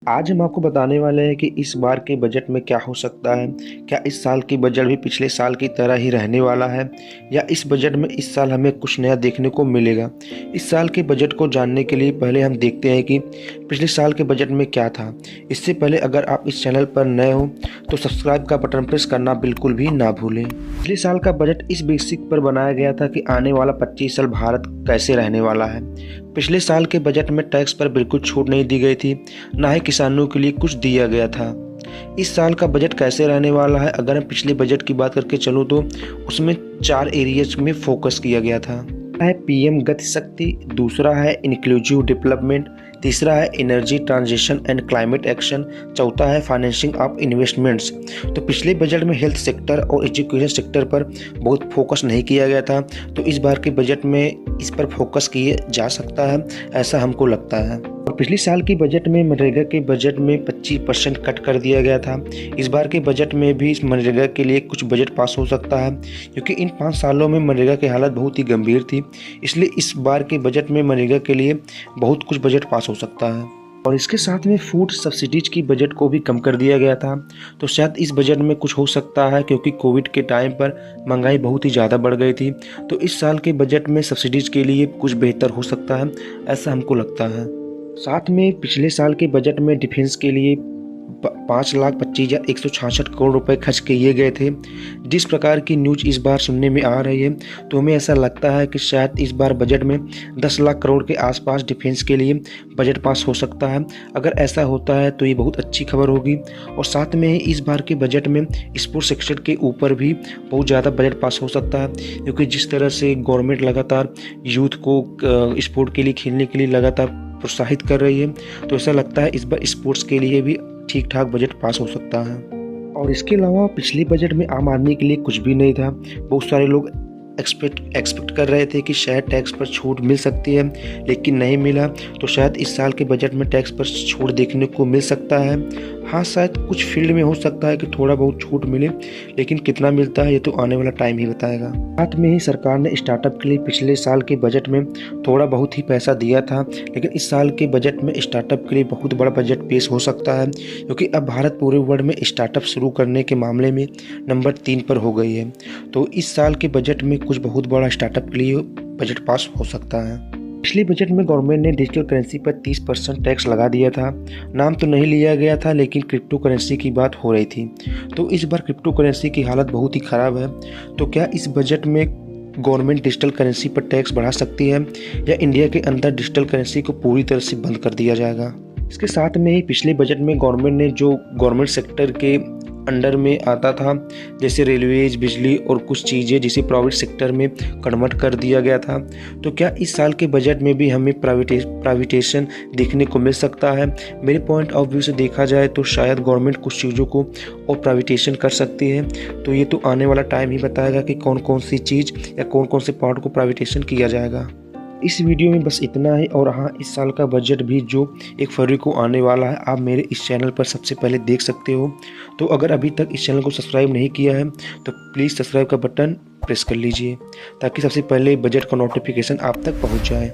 आज हम आपको बताने वाले हैं कि इस बार के बजट में क्या हो सकता है। क्या इस साल की बजट भी पिछले साल की तरह ही रहने वाला है या इस बजट में इस साल हमें कुछ नया देखने को मिलेगा। इस साल के बजट को जानने के लिए पहले हम देखते हैं कि पिछले साल के बजट में क्या था। इससे पहले अगर आप इस चैनल पर नए हो तो सब्सक्राइब का बटन प्रेस करना बिल्कुल भी ना भूलें। पिछले साल का बजट इस बेसिक पर बनाया गया था कि आने वाला 25 साल भारत कैसे रहने वाला है। पिछले साल के बजट में टैक्स पर बिल्कुल छूट नहीं दी गई थी, ना ही किसानों के लिए कुछ दिया गया था। इस साल का बजट कैसे रहने वाला है, अगर मैं पिछले बजट की बात करके चलूँ तो उसमें 4 एरियाज में फोकस किया गया था। है पीएम गति शक्ति, दूसरा है इंक्लूसिव डेवलपमेंट, तीसरा है energy transition and climate action, चौथा है फाइनेंसिंग ऑफ इन्वेस्टमेंट्स। तो पिछले बजट में हेल्थ सेक्टर और एजुकेशन सेक्टर पर बहुत फोकस नहीं किया गया था, तो इस बार के बजट में इस पर फोकस किया जा सकता है, ऐसा हमको लगता है। और पिछले साल की बजट में मनरेगा के बजट में 25% कट कर दिया गया था। इस बार के बजट में भी इस मनरेगा के लिए कुछ बजट पास हो सकता है, क्योंकि इन 5 सालों में मनरेगा की हालत बहुत ही गंभीर थी। इसलिए इस बार के बजट में मनरेगा के लिए बहुत कुछ बजट पास हो सकता है। और इसके साथ में फूड सब्सिडीज की बजट को भी कम कर दिया गया था, तो शायद इस बजट में कुछ हो सकता है, क्योंकि कोविड के टाइम पर महंगाई बहुत ही ज़्यादा बढ़ गई थी। तो इस साल के बजट में सब्सिडीज के लिए कुछ बेहतर हो सकता है, ऐसा हमको लगता है। साथ में पिछले साल के बजट में डिफेंस के लिए 5,25,166 करोड़ रुपए खर्च किए गए थे। जिस प्रकार की न्यूज इस बार सुनने में आ रही है, तो हमें ऐसा लगता है कि शायद इस बार बजट में 10 लाख करोड़ के आसपास डिफेंस के लिए बजट पास हो सकता है। अगर ऐसा होता है तो ये बहुत अच्छी खबर होगी। और साथ में ही इस बार के बजट में स्पोर्ट्स सेक्टर के ऊपर भी बहुत ज़्यादा बजट पास हो सकता है, क्योंकि जिस तरह से गवर्नमेंट लगातार यूथ को स्पोर्ट के लिए खेलने के लिए लगातार प्रोत्साहित कर रही है, तो ऐसा लगता है इस बार स्पोर्ट्स के लिए भी ठीक ठाक बजट पास हो सकता है। और इसके अलावा पिछले बजट में आम आदमी के लिए कुछ भी नहीं था। बहुत सारे लोग एक्सपेक्ट कर रहे थे कि शायद टैक्स पर छूट मिल सकती है, लेकिन नहीं मिला। तो शायद इस साल के बजट में टैक्स पर छूट देखने को मिल सकता है। हाँ, शायद कुछ फील्ड में हो सकता है कि थोड़ा बहुत छूट मिले, लेकिन कितना मिलता है ये तो आने वाला टाइम ही बताएगा। साथ में ही सरकार ने स्टार्टअप के लिए पिछले साल के बजट में थोड़ा बहुत ही पैसा दिया था, लेकिन इस साल के बजट में स्टार्टअप के लिए बहुत बड़ा बजट पेश हो सकता है, क्योंकि अब भारत पूरे वर्ल्ड में स्टार्टअप शुरू करने के मामले में नंबर 3 पर हो गई है। तो इस साल के बजट में कुछ बहुत बड़ा स्टार्टअप के लिए बजट पास हो सकता है। पिछले बजट में गवर्नमेंट ने डिजिटल करेंसी पर 30% टैक्स लगा दिया था। नाम तो नहीं लिया गया था, लेकिन क्रिप्टो करेंसी की बात हो रही थी। तो इस बार क्रिप्टो करेंसी की हालत बहुत ही ख़राब है। तो क्या इस बजट में गवर्नमेंट डिजिटल करेंसी पर टैक्स बढ़ा सकती है, या इंडिया के अंदर डिजिटल करेंसी को पूरी तरह से बंद कर दिया जाएगा। इसके साथ में ही पिछले बजट में गवर्नमेंट ने जो गवर्नमेंट सेक्टर के अंडर में आता था, जैसे रेलवेज, बिजली और कुछ चीज़ें जिसे प्राइवेट सेक्टर में कन्वर्ट कर दिया गया था। तो क्या इस साल के बजट में भी हमें प्राइवेटेशन देखने को मिल सकता है। मेरे पॉइंट ऑफ व्यू से देखा जाए तो शायद गवर्नमेंट कुछ चीज़ों को और प्राइवेटेशन कर सकती है। तो ये तो आने वाला टाइम ही बताएगा कि कौन कौन सी चीज़ या कौन कौन से पार्ट को प्राइवेटेशन किया जाएगा। इस वीडियो में बस इतना ही। और हाँ, इस साल का बजट भी जो 1 फरवरी को आने वाला है, आप मेरे इस चैनल पर सबसे पहले देख सकते हो। तो अगर अभी तक इस चैनल को सब्सक्राइब नहीं किया है तो प्लीज़ सब्सक्राइब का बटन प्रेस कर लीजिए, ताकि सबसे पहले बजट का नोटिफिकेशन आप तक पहुंच जाए।